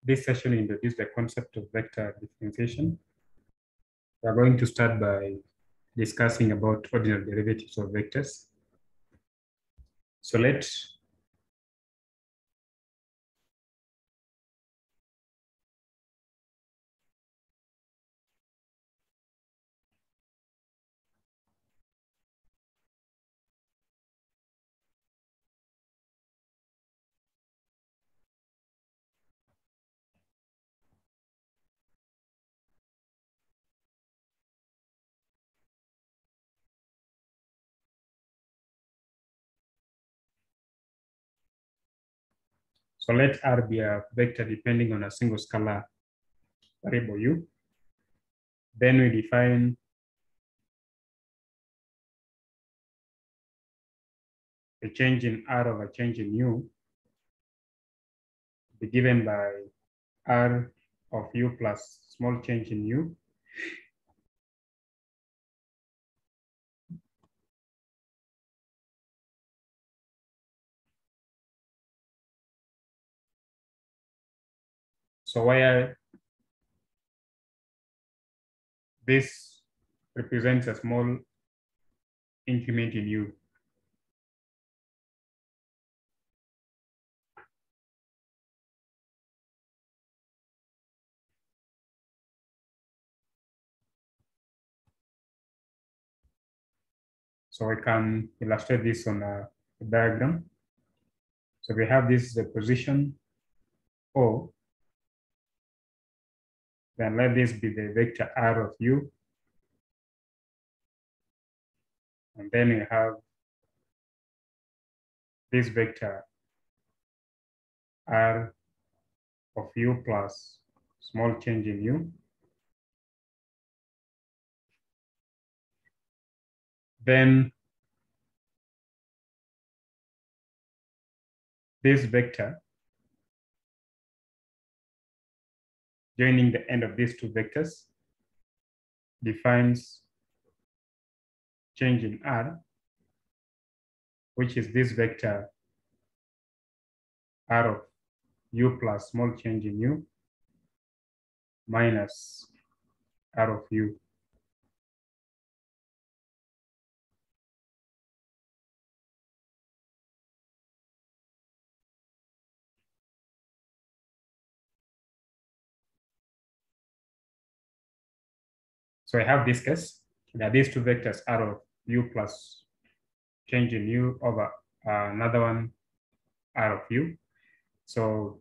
This session introduced the concept of vector differentiation. We are going to start by discussing about ordinary derivatives of vectors. So let's let R be a vector depending on a single scalar variable u. Then we define a change in R over change in u be given by R of u plus small change in u so where this represents a small increment in u. So I can illustrate this on a diagram. So we have this the position O. Then let this be the vector R of u. And then we have this vector R of u plus small change in u. Then this vector joining the end of these two vectors defines change in R, which is this vector R of u plus small change in u minus R of u. So I have this case that these two vectors R of u plus change in u over another one R of u. So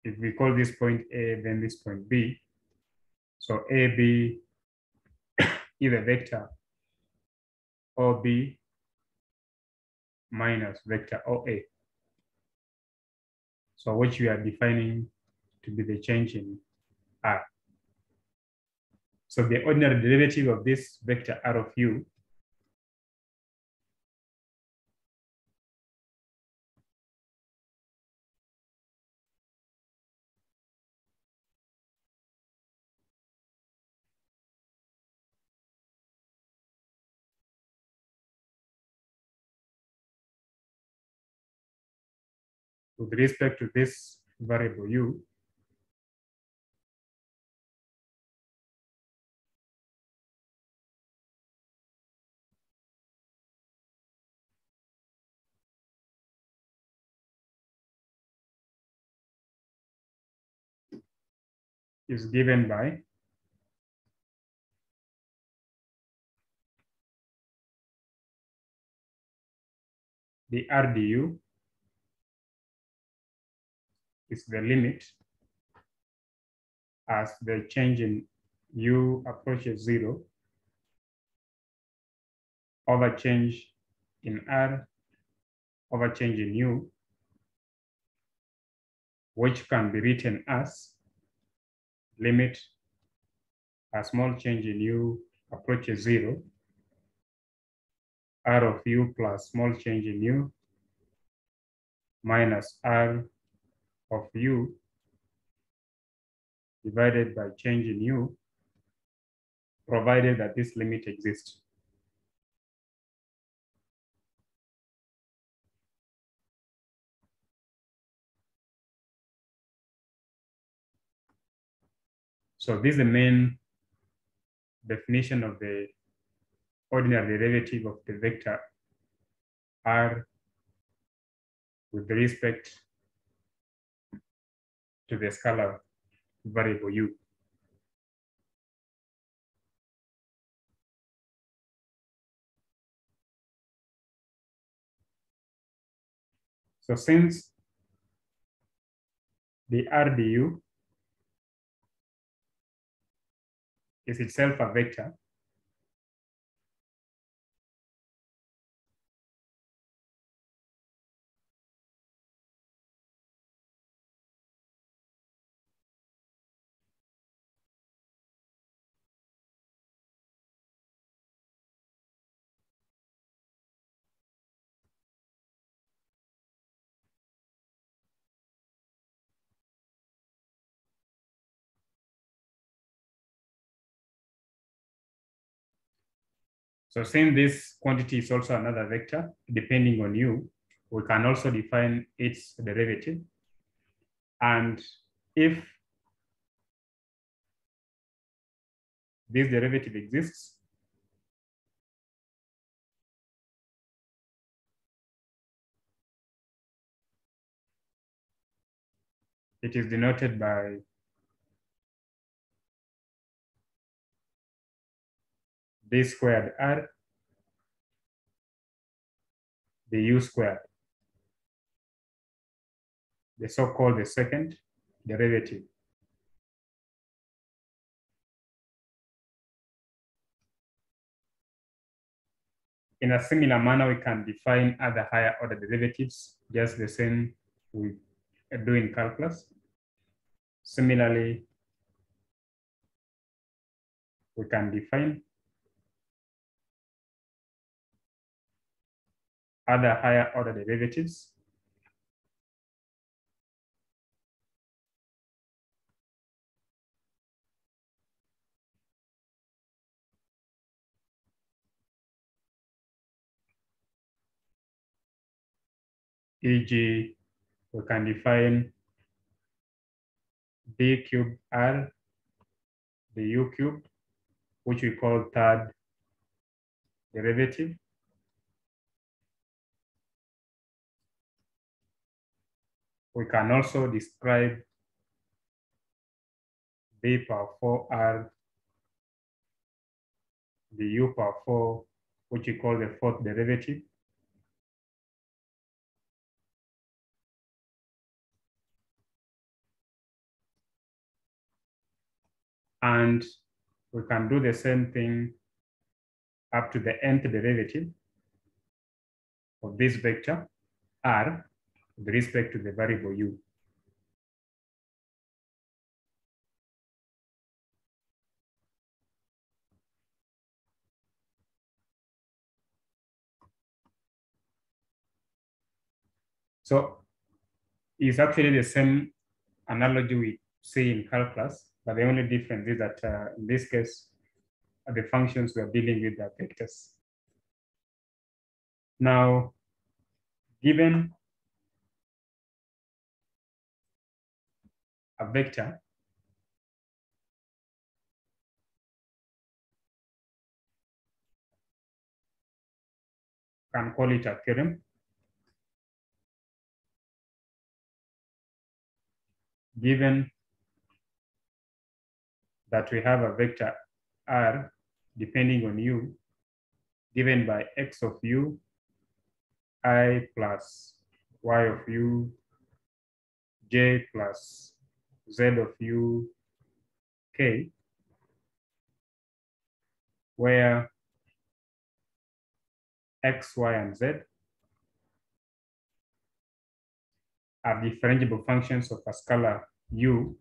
if we call this point A, then this point B. So AB is a vector OB minus vector OA. So which we are defining to be the change in R. So the ordinary derivative of this vector R of u with respect to this variable u is given by the R du is the limit as the change in u approaches 0 over change in R over change in u, which can be written as limit as small change in u approaches 0, R of u plus small change in u minus R of u divided by change in u, provided that this limit exists. So this is the main definition of the ordinary derivative of the vector r with respect to the scalar variable u. So since the r du is itself a vector, so since this quantity is also another vector, depending on u, we can also define its derivative. And if this derivative exists, it is denoted by d squared r, the u squared, the so-called the second derivative. In a similar manner, we can define other higher order derivatives, just the same we do in calculus. Similarly, we can define other higher order derivatives. E.g., we can define d cubed r, the u cubed, which we call third derivative. We can also describe d power 4r, the u power 4, which we call the fourth derivative. And we can do the same thing up to the nth derivative of this vector r with respect to the variable u. So it's actually the same analogy we see in calculus, but the only difference is that in this case, the functions we are dealing with are vectors. Now, given a vector, can call it a theorem. Given that we have a vector r depending on u, given by x of u, I plus y of u, j plus z of u, k, where x, y, and z are differentiable functions of a scalar u,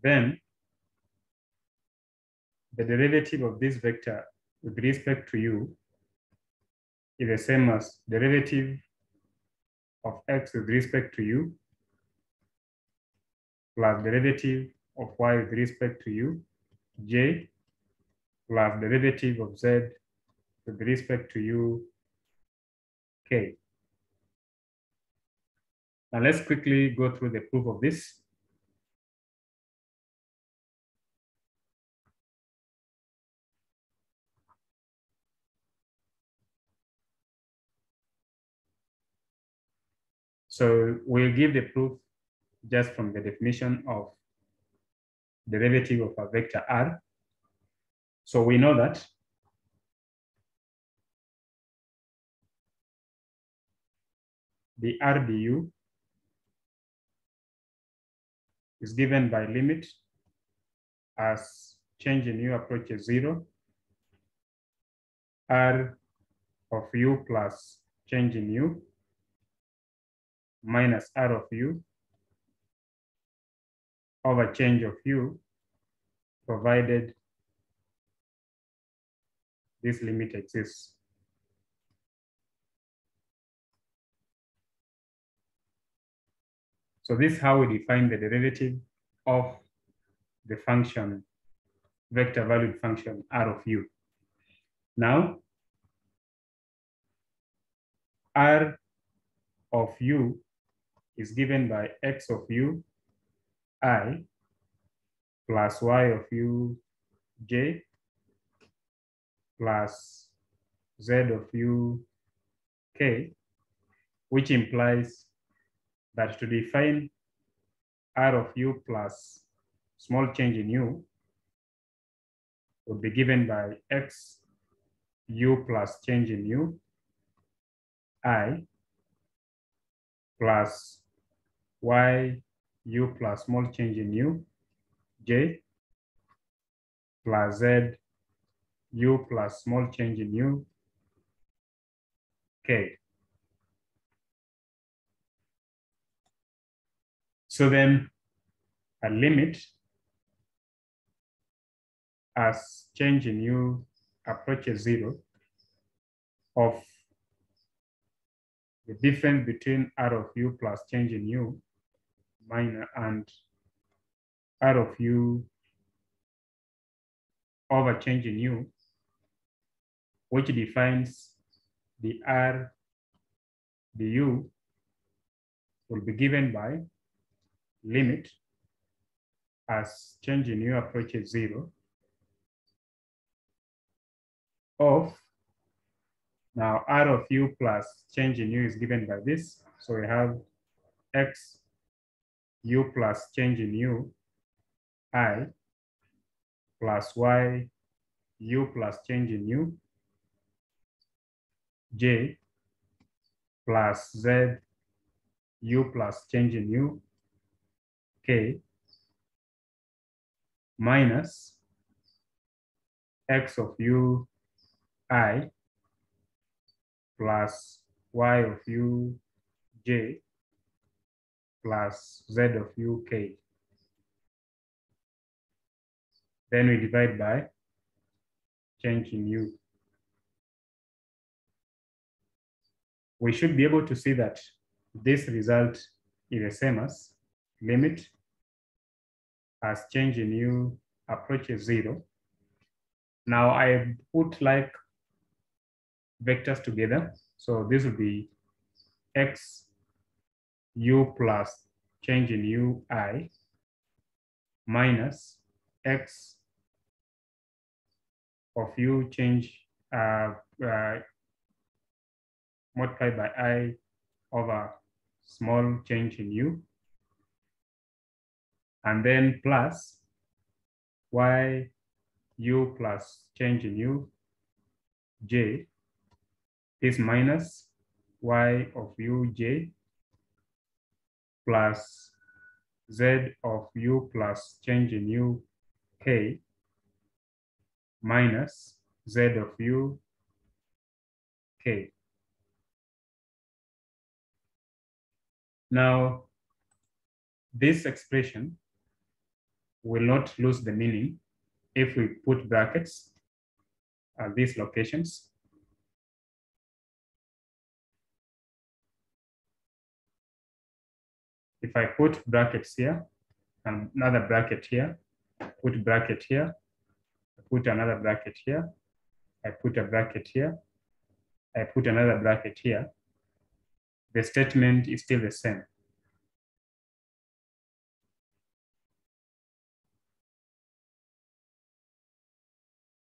then the derivative of this vector with respect to u is the same as derivative of x with respect to u plus derivative of y with respect to u, j, plus derivative of z with respect to u, k. Now let's quickly go through the proof of this. So we'll give the proof just from the definition of derivative of a vector r. So we know that the r du is given by limit as change in u approaches 0, r of u plus change in u minus r of u over change of u, provided this limit exists. So this is how we define the derivative of the function, vector valued function r of u. Now, r of u is given by x of u I plus y of u j plus z of u k, which implies that to define r of u plus small change in u would be given by x u plus change in u I plus y u plus small change in u j plus z u plus small change in u k. So then a limit as change in u approaches 0 of the difference between r of u plus change in u minus and r of u over change in u, which defines the r du, will be given by limit as change in u approaches 0 of, now r of u plus change in u is given by this. So we have x u plus change in u I plus y u plus change in u j plus z u plus change in u k minus x of u I plus y of u j plus z of u k. Then we divide by change in u. We should be able to see that this result is the same as limit as change in u approaches 0. Now I put like vectors together. So this will be x u plus change in u I minus x of u change multiplied by I over small change in u, and then plus y u plus change in u j is minus y of u j plus z of u plus change in u k minus z of u k. Now, this expression will not lose the meaning if we put brackets at these locations. If I put brackets here, and another bracket here, put bracket here, put another bracket here, I put a bracket here, I put another bracket here, the statement is still the same.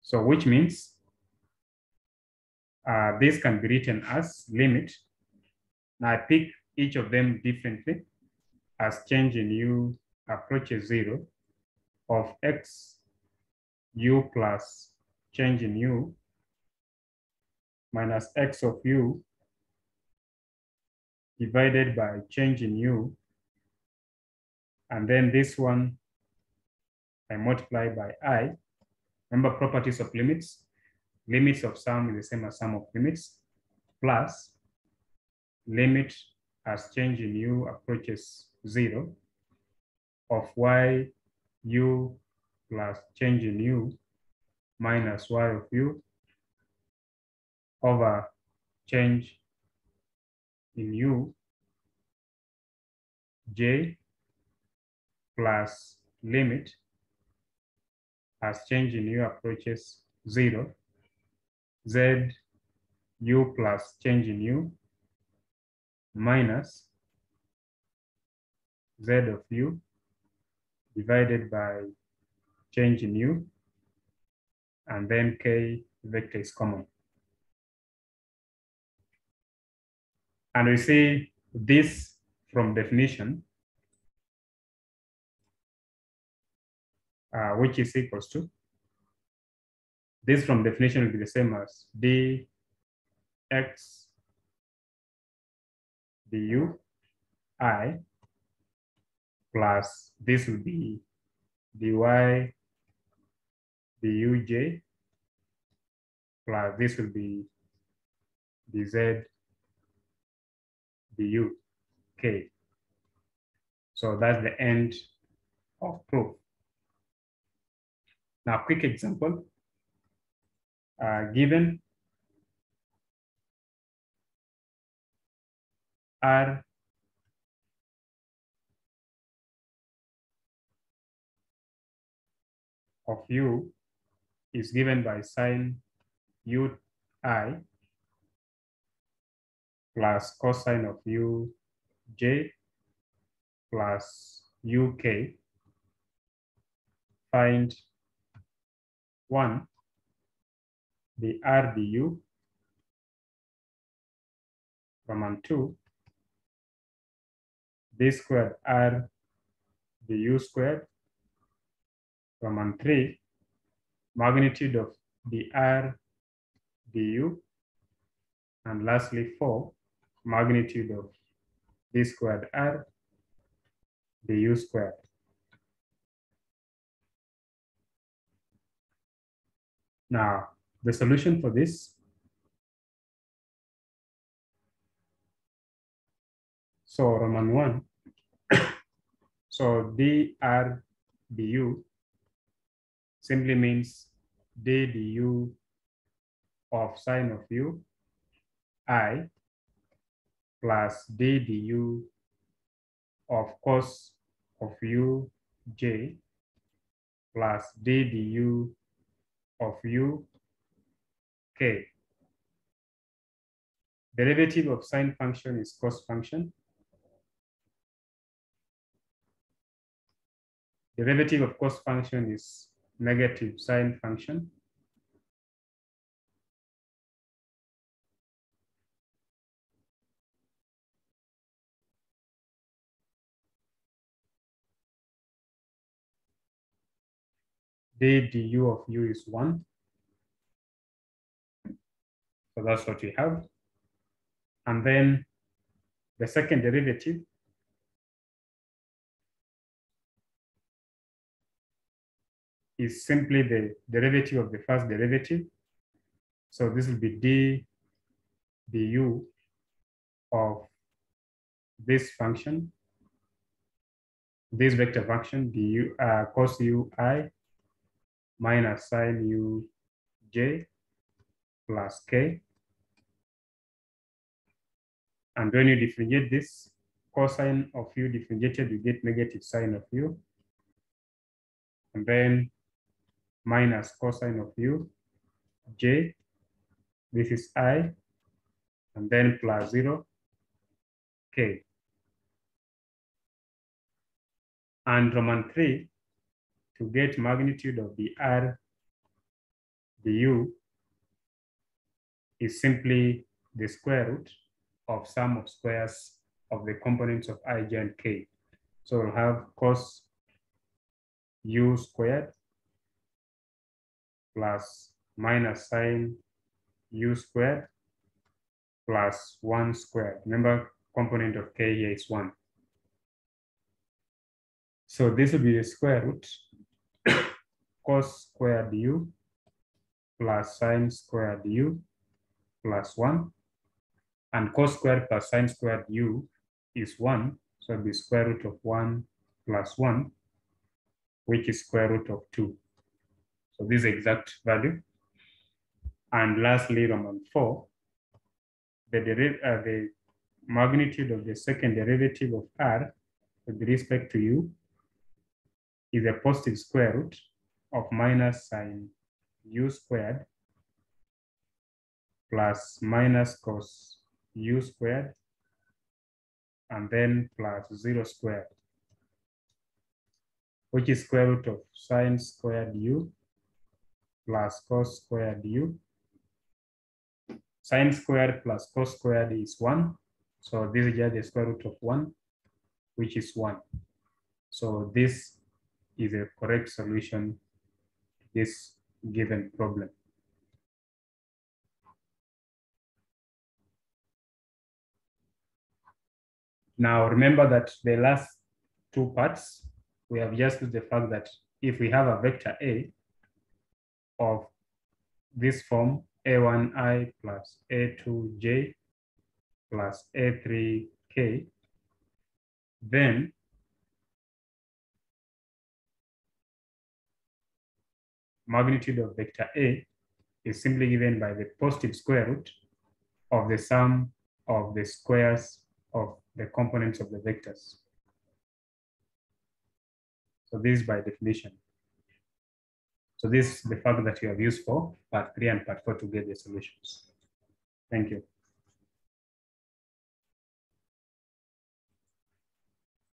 So which means this can be written as limit. Now I pick each of them differently as change in u approaches 0 of x u plus change in u minus x of u divided by change in u, and then this one I multiply by I. Remember properties of limits. Limits of sum is the same as sum of limits, plus limit as change in u approaches 0 of y u plus change in u minus y of u over change in u j plus limit as change in u approaches 0 z u plus change in u minus z of u divided by change in u, and then k vector is common. And we see this from definition, which is equals to, this from definition will be the same as dx du I plus this will be dy duj plus this will be dz du k. So that's the end of proof. Now, quick example. Given R of u is given by sine ui plus cosine of uj plus uk, find 1, the r du, Roman 2, d squared r du squared, Roman 3, magnitude of the r du, and lastly 4, magnitude of d squared r du squared. Now, the solution for this, so Roman 1, so dr du simply means d du of sine of u I plus d du of cos of u j plus d du of u k. Derivative of sine function is cos function. Derivative of cos function is negative sine function. D du of u is 1. So that's what we have. And then the second derivative is simply the derivative of the first derivative. So this will be d du of this function, this vector function, du cos ui minus sine uj plus k. And when you differentiate this, cosine of u differentiated, you get negative sine of u. and then minus cosine of u, j, this is I, and then plus 0, k. And Roman 3, to get magnitude of the r du is simply the square root of sum of squares of the components of I, j, and k. So we'll have cos u squared plus minus sine u squared plus 1 squared. Remember, component of k here is 1. So this will be the square root cos squared u plus sine squared u plus 1. And cos squared plus sine squared u is 1. So the square root of 1 plus 1, which is square root of 2. So this is exact value. And lastly, Roman 4, the magnitude of the second derivative of r with respect to u is a positive square root of minus sine u squared plus minus cos u squared and then plus 0 squared, which is square root of sine squared u plus cos squared u. Sine squared plus cos squared is 1. So this is just the square root of 1, which is 1. So this is a correct solution to this given problem. Now remember that the last two parts, we have just used the fact that if we have a vector A of this form, A1I plus A2J plus A3K, then magnitude of vector A is simply given by the positive square root of the sum of the squares of the components of the vectors. So this is by definition. So this is the fact that you have used for part 3 and part 4 to get the solutions. Thank you.